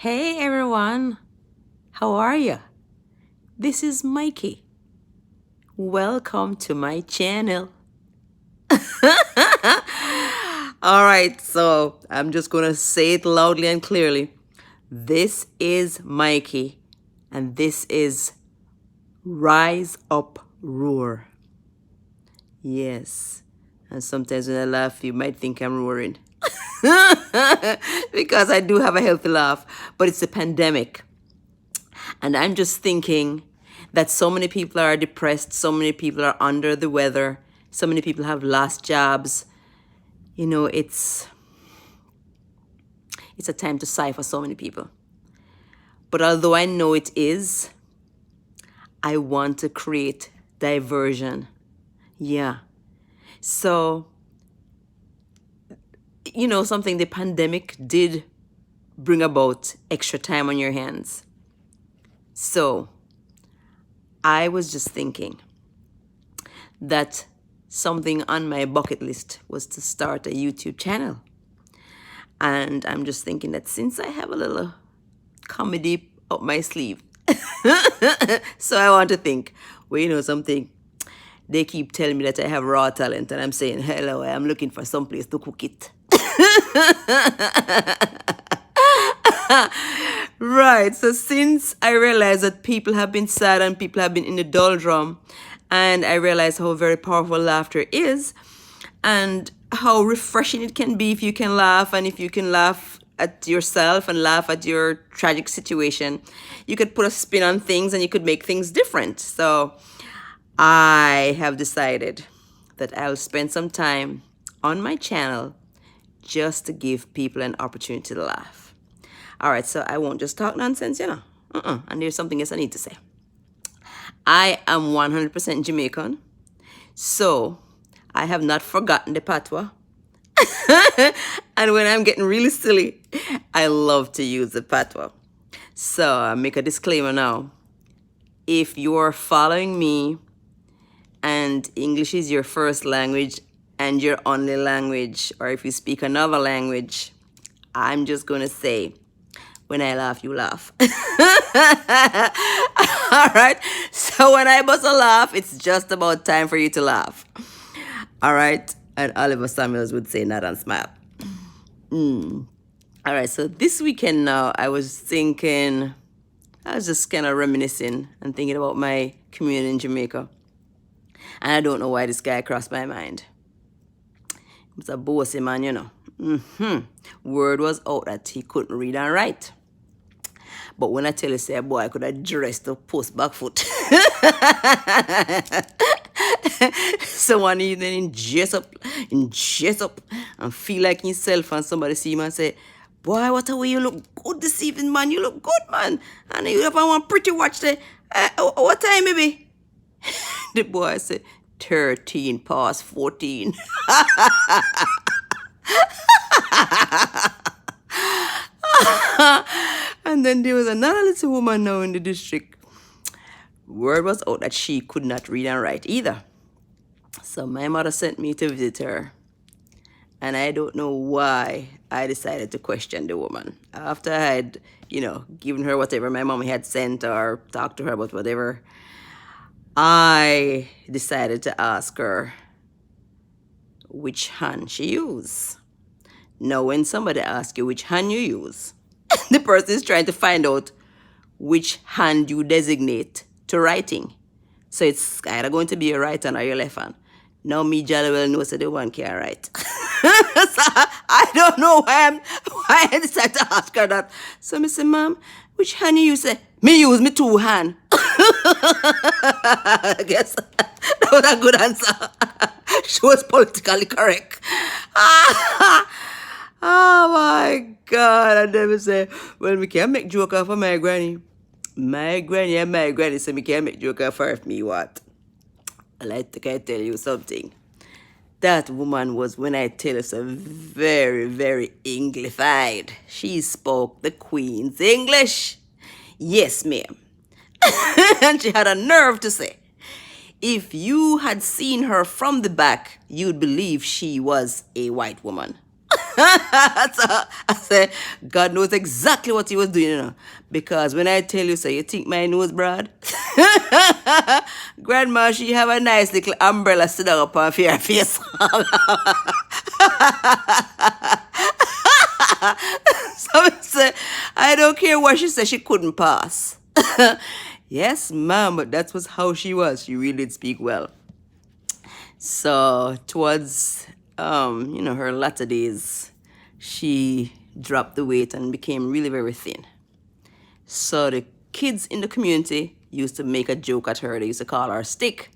Hey everyone, how are you? This is Myki. Welcome to my channel. All right, so I'm just gonna say it loudly and clearly. This is Myki, and this is Rise Up Roar. Yes, and sometimes when I laugh, you might think I'm roaring. Because I do have a healthy laugh, but it's a pandemic. And I'm just thinking that so many people are depressed, so many people are under the weather, so many people have lost jobs. You know, it's a time to sigh for so many people. But although I know it is, I want to create diversion. Yeah. So, something the pandemic did bring about extra time on your hands. So, I was just thinking that something on my bucket list was to start a YouTube channel. And I'm just thinking that since I have a little comedy up my sleeve, so I want to think, well, you know something, they keep telling me that I have raw talent, and I'm saying, hello, I am looking for some place to cook it. Right, so since I realized that people have been sad and people have been in the doldrum, and I realized how very powerful laughter is, and how refreshing it can be if you can laugh, and if you can laugh at yourself and laugh at your tragic situation, you could put a spin on things and you could make things different. So I have decided that I'll spend some time on my channel just to give people an opportunity to laugh. All right, so I won't just talk nonsense, And there's something else I need to say. I am 100% Jamaican, so I have not forgotten the patois. And when I'm getting really silly, I love to use the patois. So I make a disclaimer now. If you're following me and English is your first language and your only language, or if you speak another language, I'm just going to say, when I laugh, you laugh. All right? So when I bust a laugh, it's just about time for you to laugh. All right? And Oliver Samuels would say, nod and smile. All right, so this weekend now, I was just kind of reminiscing and thinking about my community in Jamaica. And I don't know why this guy crossed my mind. He was a bossy man, Word was out that he couldn't read and write. But when I tell you, say, boy, I could have dressed to post back foot. So one evening, in dress up, and feel like himself, and somebody see him and say, boy, what a way you look good this evening, man. You look good, man. And you have one pretty watch say, what time maybe? The boy said, 13 past 14. And then there was another little woman now in the district. Word was out that she could not read and write either. So my mother sent me to visit her. And I don't know why I decided to question the woman. After I had, given her whatever my mom had sent or talked to her about whatever, I decided to ask her which hand she used. Now, when somebody asks you which hand you use, the person is trying to find out which hand you designate to writing. So it's either going to be your right hand or your left hand. Now me jolly well knows that the one can't write. So I don't know why I decided to ask her that. So I say, ma'am, which hand you use? Say, me use me two hand. I guess that was a good answer. She was politically correct. Oh my God. And then we say, well, we can't make joke of my granny. My granny said, we can't make joke of her if me what. I like to tell you something. That woman was, when I tell you, so very, very Englified. She spoke the Queen's English. Yes, ma'am. And she had a nerve to say, if you had seen her from the back, you'd believe she was a white woman. So I said, God knows exactly what he was doing, because when I tell you, so you think my nose broad? Grandma, she have a nice little umbrella sit up on her face. So I say, I don't care what she said, she couldn't pass. Yes, ma'am, but that was how she was. She really did speak well. So towards her latter days, she dropped the weight and became really very thin. So the kids in the community used to make a joke at her. They used to call her Stick.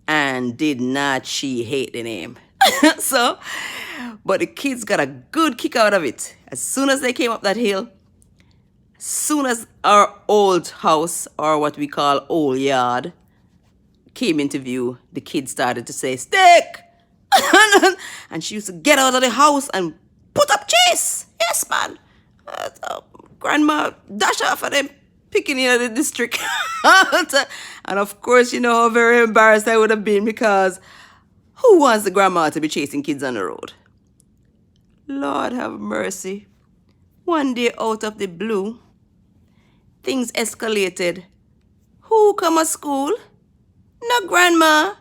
And did not she hate the name. But the kids got a good kick out of it. As soon as they came up that hill, as soon as our old house, or what we call old yard, came into view, the kids started to say, Stick! And she used to get out of the house and put up chase. Yes, man. Grandma dash off of them picking in the district. And of course, you know how very embarrassed I would have been, because who wants the grandma to be chasing kids on the road? Lord have mercy. One day out of the blue, things escalated. Who come to school? No, grandma.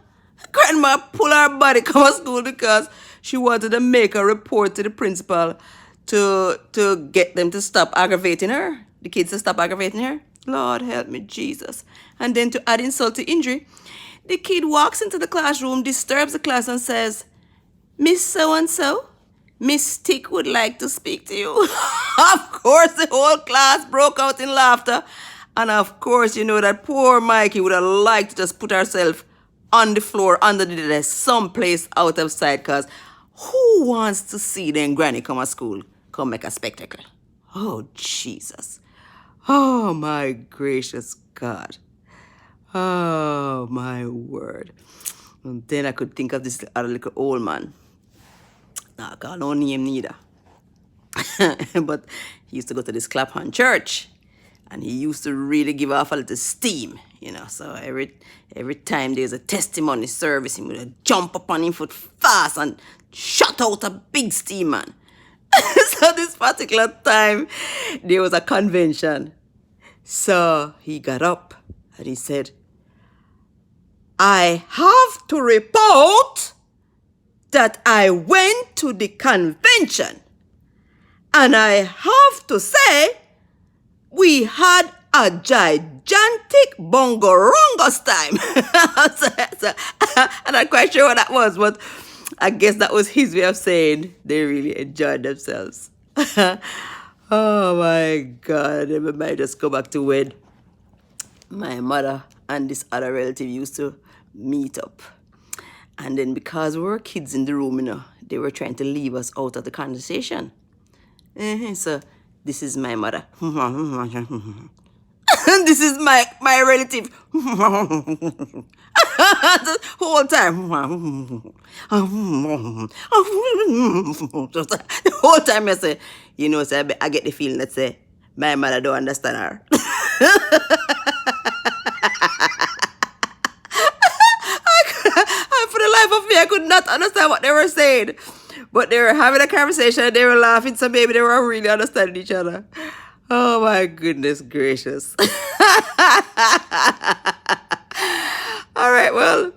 Grandma pull her body come to school because she wanted to make a report to the principal to get them to stop aggravating her. The kids to stop aggravating her. Lord help me, Jesus. And then to add insult to injury, the kid walks into the classroom, disturbs the class and says, Miss So-and-so, Miss Stick would like to speak to you. Of course, the whole class broke out in laughter. And of course, you know that poor Myki would have liked to just put herself on the floor, under the desk, someplace out of sight, because who wants to see them granny come to school, come make a spectacle? Oh, Jesus. Oh, my gracious God. Oh, my word. And then I could think of this other little old man. I got no name neither. But he used to go to this Clapham church. And he used to really give off a little steam, So every time there's a testimony service, he would jump up on him foot fast and shut out a big steam, man. So this particular time, there was a convention. So he got up and he said, I have to report that I went to the convention. And I have to say, we had a gigantic bongorongus time. I'm not quite sure what that was, but I guess that was his way of saying they really enjoyed themselves. Oh my God. I might just go back to when my mother and this other relative used to meet up. And then because we were kids in the room, they were trying to leave us out of the conversation. So this is my mother. This is my relative. The whole time. The whole time I say, so I get the feeling that say, my mother don't understand her. For the life of me, I could not understand what they were saying. But they were having a conversation, they were laughing, so maybe they were really understanding each other. Oh my goodness gracious. All right, well,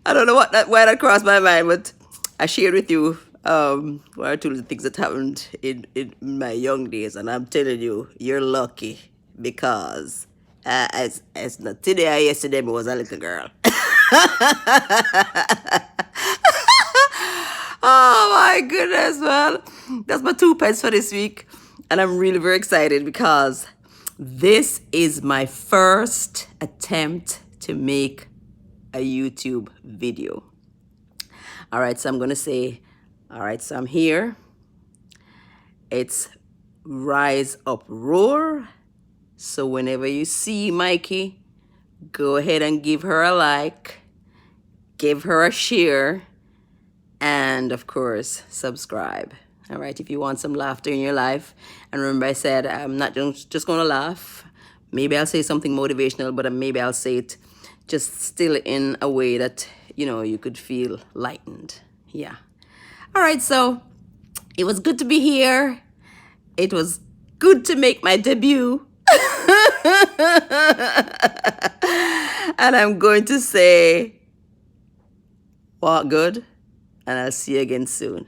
I don't know why that crossed my mind, but I shared with you one or two of the things that happened in my young days, and I'm telling you, you're lucky, because as not today or yesterday, I was a little girl. Oh my goodness, well, that's my 2 pence for this week. And I'm really very excited because this is my first attempt to make a YouTube video. All right, so I'm going to say, all right, so I'm here. It's Rise Up Roar. So whenever you see Myki, go ahead and give her a like, give her a share, and of course, subscribe. All right, if you want some laughter in your life. And remember, I said I'm not just going to laugh. Maybe I'll say something motivational, but maybe I'll say it just still in a way that, you could feel lightened. Yeah. All right, so It was good to be here. It was good to make my debut. And I'm going to say, walk good, and I'll see you again soon.